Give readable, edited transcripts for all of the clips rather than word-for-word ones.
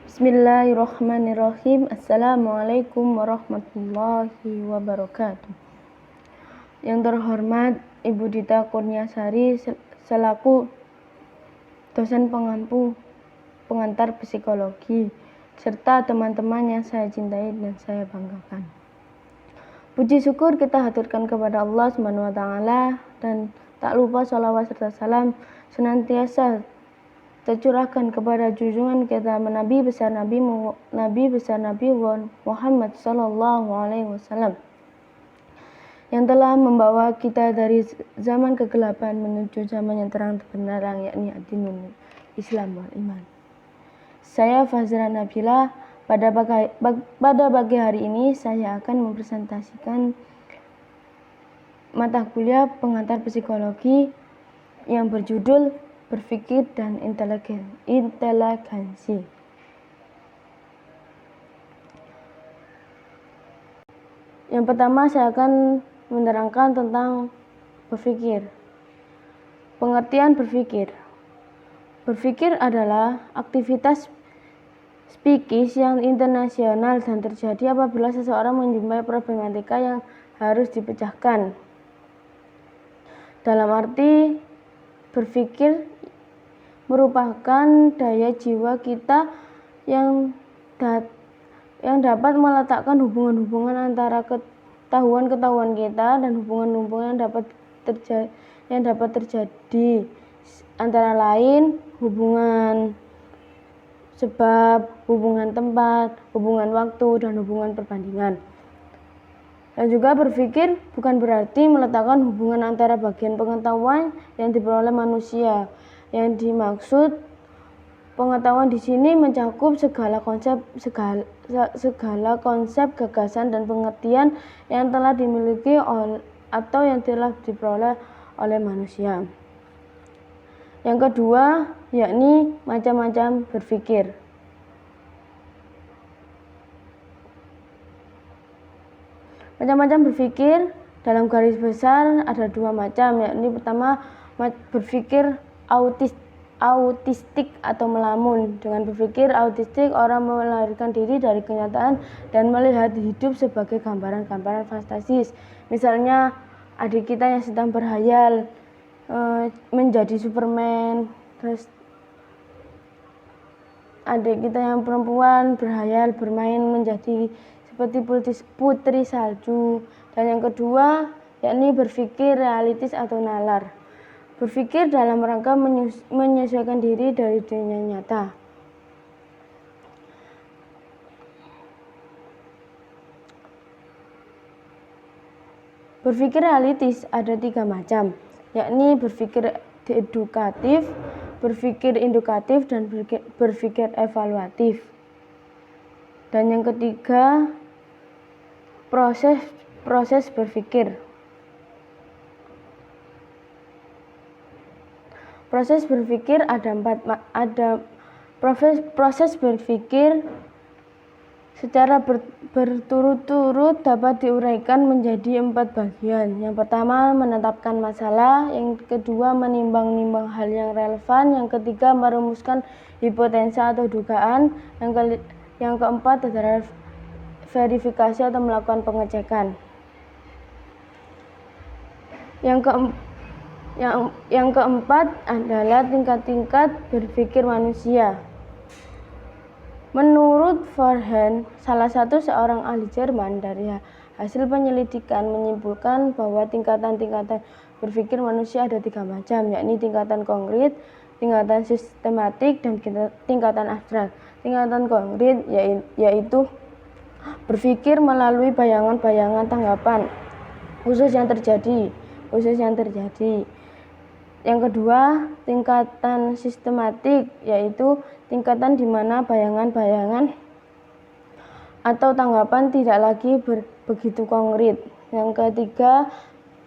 Bismillahirrahmanirrahim. Assalamualaikum warahmatullahi wabarakatuh. Yang terhormat Ibu Dita Kurniasari selaku dosen pengampu pengantar psikologi serta teman-teman yang saya cintai dan saya banggakan. Puji syukur kita haturkan kepada Allah SWT dan tak lupa sholawat serta salam senantiasa tercurahkan kepada junjungan kita Nabi besar Nabi Muhammad sallallahu alaihi wasallam yang telah membawa kita dari zaman kegelapan menuju zaman yang terang benderang, yakni ad-dinul Islam wal iman. Saya Fazra Nabila. Pada pagi hari ini saya akan mempresentasikan mata kuliah pengantar psikologi yang berjudul Berpikir dan inteligensi. Yang pertama saya akan menerangkan tentang berpikir. Pengertian berpikir. Berpikir adalah aktivitas psikis yang internasional dan terjadi apabila seseorang menjumpai problematika yang harus dipecahkan. Dalam arti berpikir merupakan daya jiwa kita yang dapat meletakkan hubungan-hubungan antara ketahuan kita dan hubungan-hubungan yang dapat terjadi, antara lain hubungan sebab, hubungan tempat, hubungan waktu, dan hubungan perbandingan. Dan juga berpikir bukan berarti meletakkan hubungan antara bagian pengetahuan yang diperoleh manusia. Yang dimaksud pengetahuan di sini mencakup segala konsep, gagasan, dan pengertian yang telah dimiliki atau yang telah diperoleh oleh manusia. Yang kedua, yakni macam-macam berpikir. Macam-macam berpikir dalam garis besar ada dua macam, yakni pertama berpikir autistik atau melamun. Dengan berpikir autistik, orang melarikan diri dari kenyataan dan melihat hidup sebagai gambaran-gambaran fantastis. Misalnya adik kita yang sedang berhayal menjadi Superman, terus adik kita yang perempuan berhayal bermain menjadi seperti putri salju. Dan yang kedua yakni berpikir realistis atau nalar. Berpikir dalam rangka menyesuaikan diri dari dunia nyata. Berpikir realistis ada tiga macam, yakni berpikir edukatif, berpikir indukatif, dan berpikir evaluatif. Dan yang ketiga, proses berpikir. Proses berpikir proses berpikir secara berturut-turut dapat diuraikan menjadi 4 bagian. Yang pertama, menetapkan masalah. Yang kedua, menimbang-nimbang hal yang relevan. Yang ketiga, merumuskan hipotesis atau dugaan. Yang keempat adalah verifikasi atau melakukan pengecekan. Yang keempat adalah tingkat-tingkat berpikir manusia. Menurut Verheyen, salah satu seorang ahli Jerman, dari hasil penyelidikan menyimpulkan bahwa tingkatan-tingkatan berpikir manusia ada 3 macam, yakni tingkatan konkret, tingkatan sistematik, dan tingkatan abstrak. Tingkatan konkret yaitu berpikir melalui bayangan-bayangan tanggapan khusus yang terjadi. Yang kedua, tingkatan sistematik, yaitu tingkatan di mana bayangan-bayangan atau tanggapan tidak lagi begitu konkret. Yang ketiga,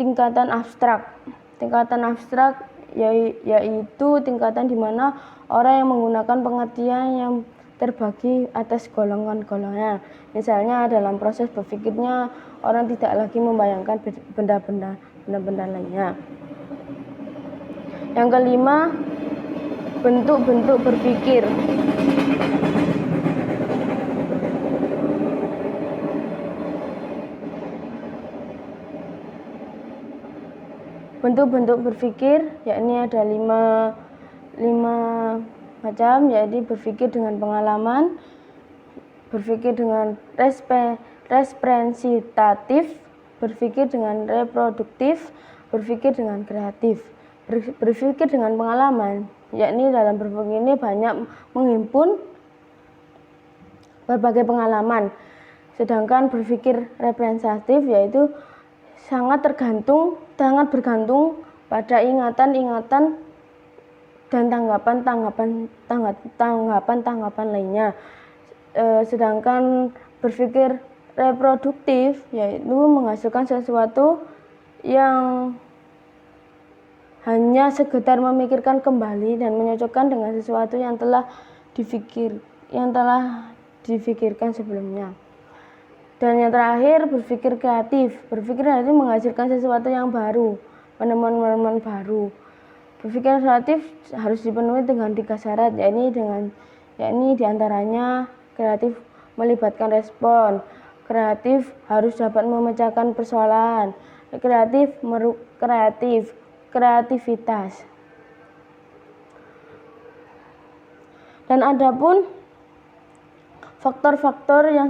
tingkatan abstrak. Tingkatan abstrak yaitu tingkatan di mana orang yang menggunakan pengertian yang terbagi atas golongan-golongan. Misalnya dalam proses berpikirnya, orang tidak lagi membayangkan benda-benda lainnya. Yang kelima, bentuk-bentuk berpikir. Bentuk-bentuk berpikir yakni ada lima macam, yaitu berpikir dengan pengalaman, berpikir dengan representatif, berpikir dengan reproduktif, berpikir dengan kreatif. Berpikir dengan pengalaman, yakni dalam berpikir ini banyak menghimpun berbagai pengalaman. Sedangkan berpikir representatif yaitu sangat bergantung pada ingatan-ingatan dan tanggapan lainnya. Sedangkan berpikir reproduktif yaitu menghasilkan sesuatu yang hanya sekedar memikirkan kembali dan menyocokkan dengan sesuatu yang telah difikirkan sebelumnya. Dan yang terakhir, berpikir kreatif. Berpikir kreatif menghasilkan sesuatu yang baru, penemuan-penemuan baru. Berpikir kreatif harus dipenuhi dengan 3 syarat, yakni diantaranya kreatif melibatkan respon, kreatif harus dapat memecahkan persoalan, kreativitas. Dan adapun faktor-faktor yang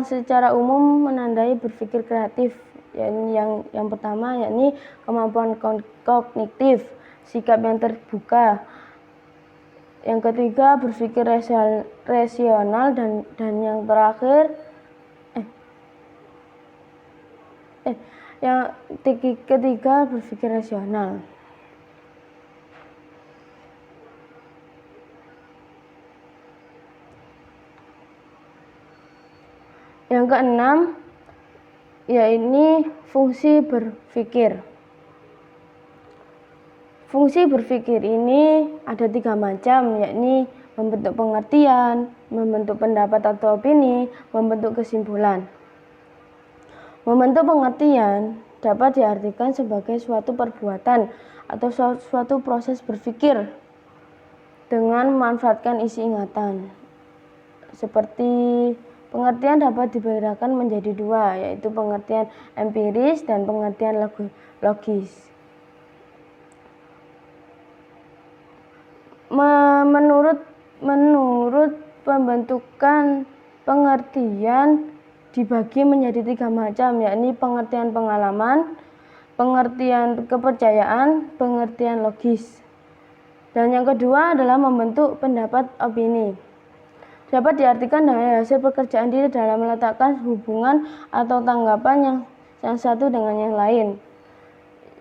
secara umum menandai berpikir kreatif, yang pertama yakni kemampuan kognitif, sikap yang terbuka. Yang ketiga berpikir rasional, dan yang terakhir yang ketiga berpikir rasional. Yang keenam yaitu fungsi berpikir. Fungsi berpikir ini ada 3 macam, yakni membentuk pengertian, membentuk pendapat atau opini, membentuk kesimpulan. Membentuk pengertian dapat diartikan sebagai suatu perbuatan atau suatu proses berpikir dengan memanfaatkan isi ingatan. Seperti pengertian dapat dibedakan menjadi 2, yaitu pengertian empiris dan pengertian logis. Menurut pembentukan pengertian dibagi menjadi 3 macam, yakni pengertian pengalaman, pengertian kepercayaan, pengertian logis. Dan yang kedua adalah membentuk pendapat opini. Dapat diartikan dengan hasil pekerjaan diri dalam meletakkan hubungan atau tanggapan yang satu dengan yang lain.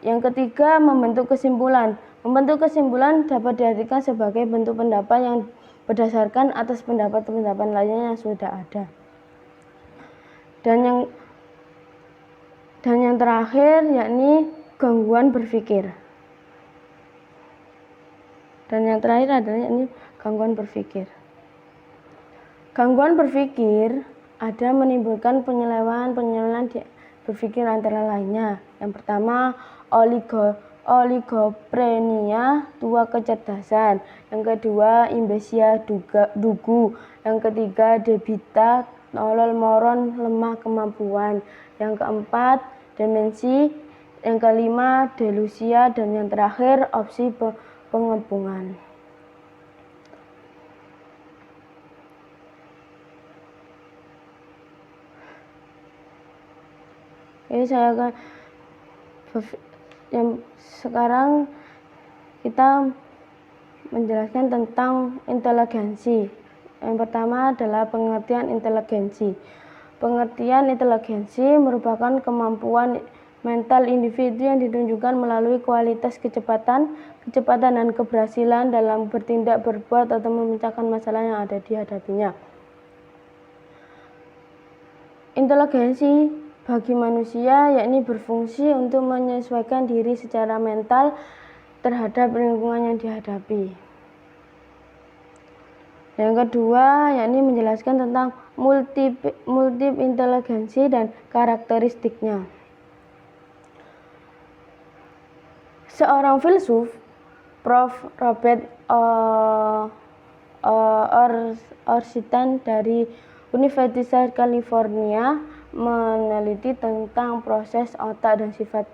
Yang ketiga, membentuk kesimpulan. Membentuk kesimpulan dapat diartikan sebagai bentuk pendapat yang berdasarkan atas pendapat-pendapat lainnya yang sudah ada. Dan yang terakhir yakni gangguan berpikir. Gangguan berpikir. Gangguan berpikir ada menimbulkan penyelewengan berpikir antara lainnya. Yang pertama, oligoprenia, tua kecerdasan. Yang kedua, imbesia, dugu. Yang ketiga, debita, nolol moron, lemah kemampuan. Yang keempat, demensi. Yang kelima, delusia. Dan yang terakhir, opsi pengepungan. Jadi sekarang kita menjelaskan tentang inteligensi. Yang pertama adalah pengertian inteligensi. Pengertian inteligensi merupakan kemampuan mental individu yang ditunjukkan melalui kualitas kecepatan dan keberhasilan dalam bertindak, berbuat, atau memecahkan masalah yang ada dihadapinya. Inteligensi bagi manusia yakni berfungsi untuk menyesuaikan diri secara mental terhadap lingkungan yang dihadapi. Yang kedua yakni menjelaskan tentang multi inteligensi dan karakteristiknya. Seorang filsuf, Prof. Robert Ornstein dari Universitas California meneliti tentang proses otak dan sifat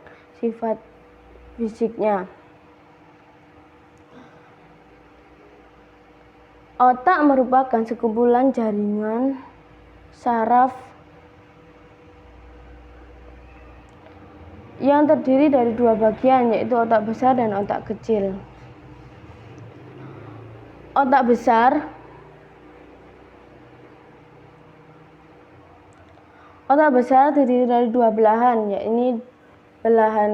fisiknya. Otak merupakan sekumpulan jaringan saraf yang terdiri dari dua bagian, yaitu otak besar dan otak kecil. Otak besar terdiri dari dua belahan, yaitu belahan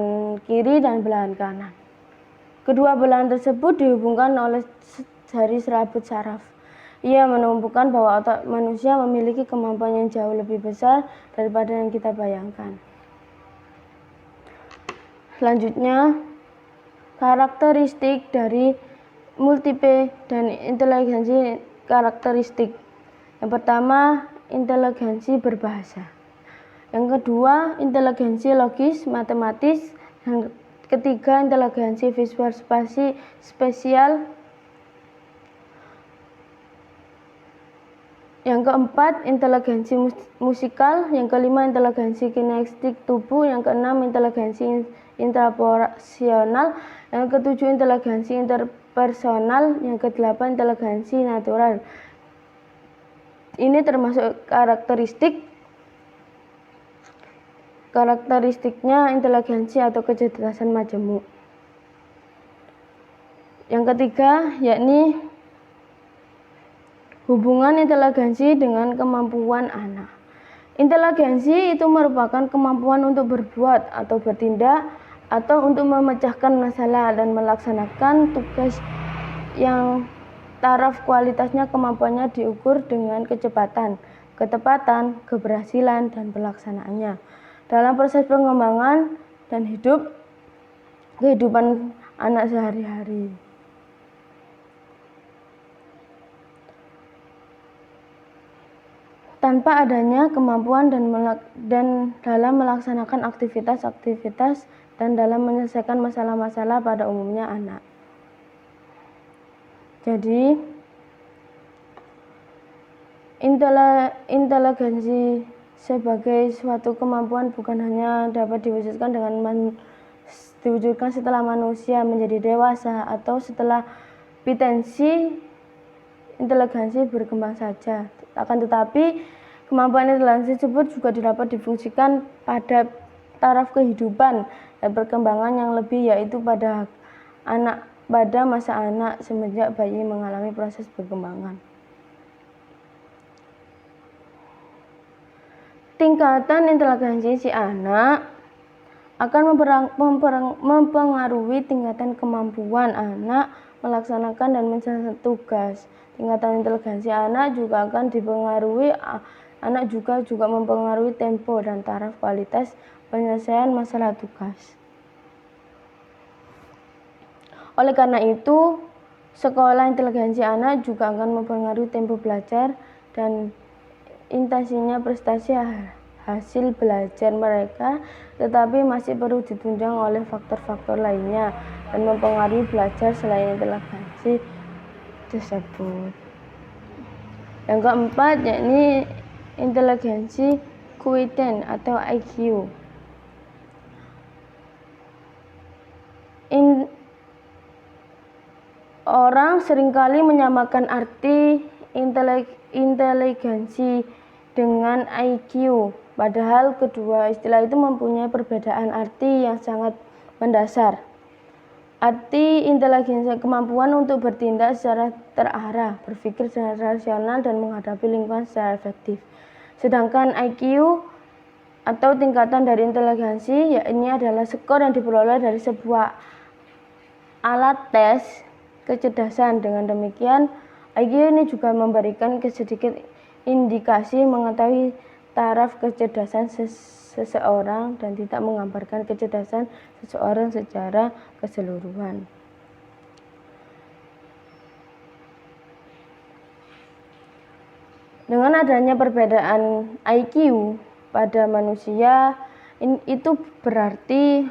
kiri dan belahan kanan. Kedua belahan tersebut dihubungkan oleh jari serabut saraf. Ia menunjukkan bahwa otak manusia memiliki kemampuan yang jauh lebih besar daripada yang kita bayangkan. Selanjutnya, karakteristik dari multiple dan inteligensi karakteristik. Yang pertama, inteligensi berbahasa. Yang kedua, inteligensi logis matematis. Yang ketiga, inteligensi visual spasial. Yang keempat, inteligensi musikal. Yang kelima, inteligensi kinestetik tubuh. Yang keenam, inteligensi intrapersonal. Yang ketujuh, inteligensi interpersonal. Yang kedelapan, inteligensi natural. Ini termasuk karakteristiknya inteligensi atau kecerdasan majemuk. Yang ketiga, yakni hubungan inteligensi dengan kemampuan anak. Inteligensi itu merupakan kemampuan untuk berbuat atau bertindak atau untuk memecahkan masalah dan melaksanakan tugas yang taraf kualitasnya kemampuannya diukur dengan kecepatan, ketepatan, keberhasilan, dan pelaksanaannya dalam proses pengembangan dan kehidupan anak sehari-hari. Tanpa adanya kemampuan dan dalam melaksanakan aktivitas-aktivitas dan dalam menyelesaikan masalah-masalah pada umumnya anak. Jadi, inteligensi sebagai suatu kemampuan bukan hanya dapat diwujudkan setelah manusia menjadi dewasa atau setelah potensi inteligensi berkembang saja. Akan tetapi, kemampuan inteligensi tersebut juga dapat difungsikan pada taraf kehidupan dan perkembangan yang lebih, yaitu pada masa anak semenjak bayi mengalami proses perkembangan. Tingkatan inteligensi si anak akan mempengaruhi tingkatan kemampuan anak melaksanakan dan menjalankan tugas. Tingkatan inteligensi anak juga mempengaruhi tempo dan taraf kualitas penyelesaian masalah tugas. Oleh karena itu, sekolah inteligensi anak juga akan mempengaruhi tempo belajar dan intensitasnya prestasi hasil belajar mereka, tetapi masih perlu ditunjang oleh faktor-faktor lainnya dan mempengaruhi belajar selain inteligensi tersebut. Yang keempat, yakni inteligensi quotient atau IQ. Orang seringkali menyamakan arti inteligensi dengan IQ, padahal kedua istilah itu mempunyai perbedaan arti yang sangat mendasar. Arti inteligensi kemampuan untuk bertindak secara terarah, berpikir secara rasional, dan menghadapi lingkungan secara efektif. Sedangkan IQ atau tingkatan dari inteligensi, ini adalah skor yang diperoleh dari sebuah alat tes kecerdasan. Dengan demikian, IQ ini juga memberikan sedikit indikasi mengetahui taraf kecerdasan seseorang dan tidak menggambarkan kecerdasan seseorang secara keseluruhan. Dengan adanya perbedaan IQ pada manusia, itu berarti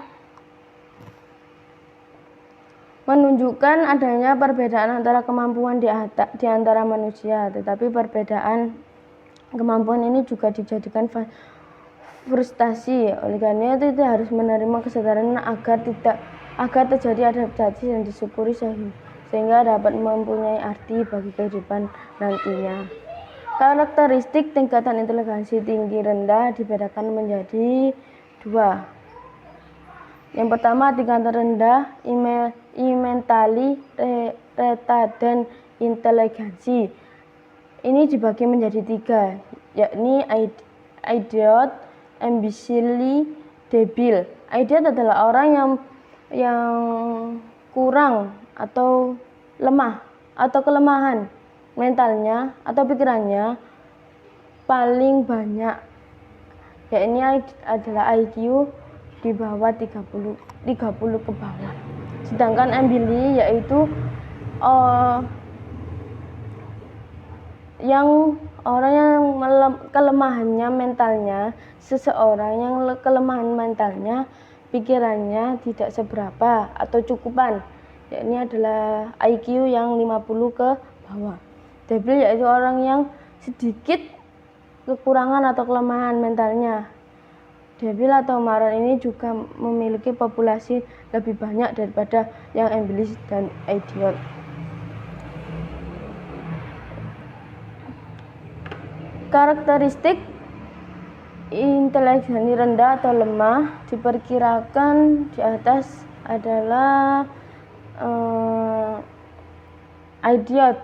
menunjukkan adanya perbedaan antara kemampuan di antara manusia, tetapi perbedaan kemampuan ini juga dijadikan frustasi. Oleh karena itu harus menerima kesadaran agar tidak agar terjadi adaptasi dan disyukuri sehingga dapat mempunyai arti bagi kehidupan nantinya. Karakteristik tingkatan inteligensi tinggi rendah dibedakan menjadi 2. Yang pertama, tingkatan rendah mentally retarded inteligensi. Ini dibagi menjadi 3, yakni idiot, imbecile, debil. Idiot adalah orang yang kurang atau lemah atau kelemahan mentalnya atau pikirannya paling banyak, yakni adalah IQ di bawah 30 ke bawah. Sedangkan imbecile yaitu orang yang kelemahannya mentalnya, seseorang yang kelemahan mentalnya, pikirannya tidak seberapa atau cukupan, yakni adalah IQ yang 50 ke bawah. Debil yaitu orang yang sedikit kekurangan atau kelemahan mentalnya. Debil atau moron ini juga memiliki populasi lebih banyak daripada yang imbecile dan idiot. Karakteristik inteligensi rendah atau lemah diperkirakan di atas adalah idiot.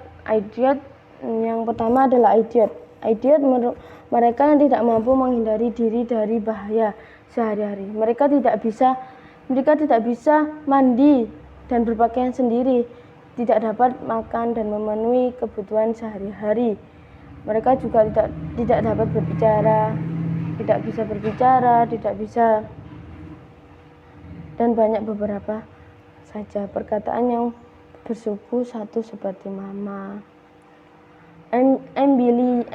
Yang pertama adalah idiot. Mereka yang tidak mampu menghindari diri dari bahaya sehari-hari. Mereka tidak bisa mandi dan berpakaian sendiri, tidak dapat makan dan memenuhi kebutuhan sehari-hari. Mereka juga tidak dapat berbicara, tidak bisa, dan banyak beberapa saja perkataan yang bersuku satu seperti mama. Imbecile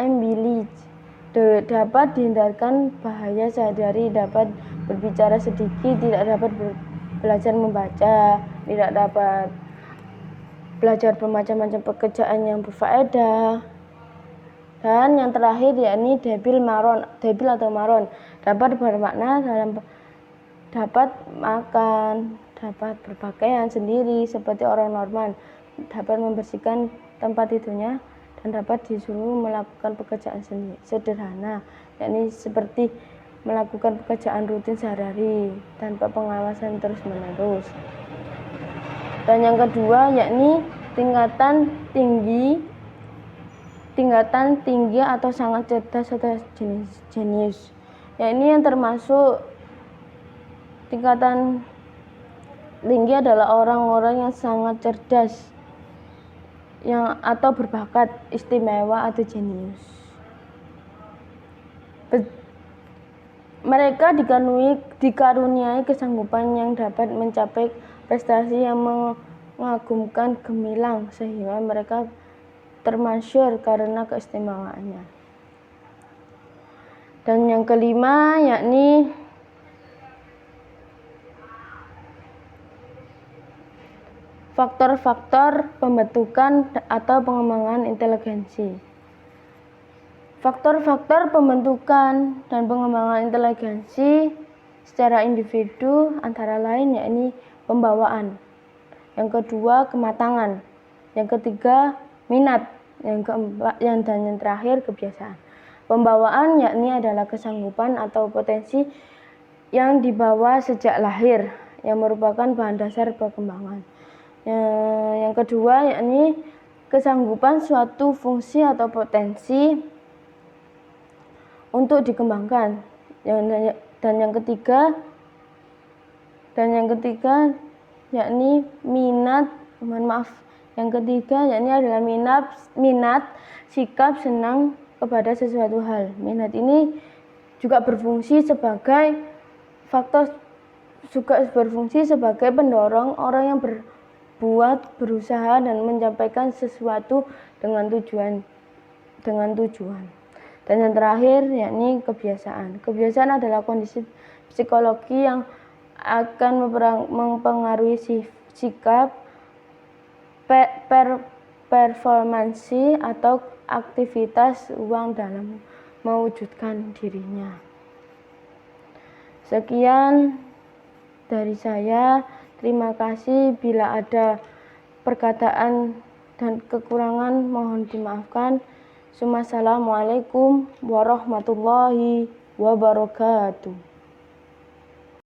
dapat dihindarkan bahaya sehari-hari, dapat berbicara sedikit, tidak dapat belajar membaca, tidak dapat belajar bermacam-macam pekerjaan yang berfaedah. Dan yang terakhir yakni debil atau moron, dapat bermakna dapat makan, dapat berpakaian sendiri seperti orang normal, dapat membersihkan tempat tidurnya, dan dapat disuruh melakukan pekerjaan sederhana, yakni seperti melakukan pekerjaan rutin sehari-hari tanpa pengawasan terus-menerus. Dan yang kedua yakni tingkatan tinggi atau sangat cerdas atau jenius, yakni yang termasuk tingkatan tinggi adalah orang-orang yang sangat cerdas atau berbakat istimewa atau jenius. Mereka dikaruniai kesanggupan yang dapat mencapai prestasi yang mengagumkan gemilang, sehingga mereka termasyhur karena keistimewaannya. Dan yang kelima yakni faktor-faktor pembentukan atau pengembangan inteligensi. Faktor-faktor pembentukan dan pengembangan inteligensi secara individu antara lain yakni pembawaan, yang kedua kematangan, yang ketiga minat, dan yang terakhir kebiasaan. Pembawaan yakni adalah kesanggupan atau potensi yang dibawa sejak lahir, yang merupakan bahan dasar perkembangan. Yang kedua yakni kesanggupan suatu fungsi atau potensi untuk dikembangkan. Dan yang ketiga yakni minat. Yang ketiga yakni adalah minat, sikap senang kepada sesuatu hal. Minat ini juga berfungsi sebagai pendorong orang yang berusaha dan menyampaikan sesuatu dengan tujuan. Dan yang terakhir yakni kebiasaan. Kebiasaan adalah kondisi psikologi yang akan mempengaruhi sikap, performansi atau aktivitas uang dalam mewujudkan dirinya. Sekian dari saya. Terima kasih. Bila ada perkataan dan kekurangan mohon dimaafkan. Assalamualaikum warahmatullahi wabarakatuh.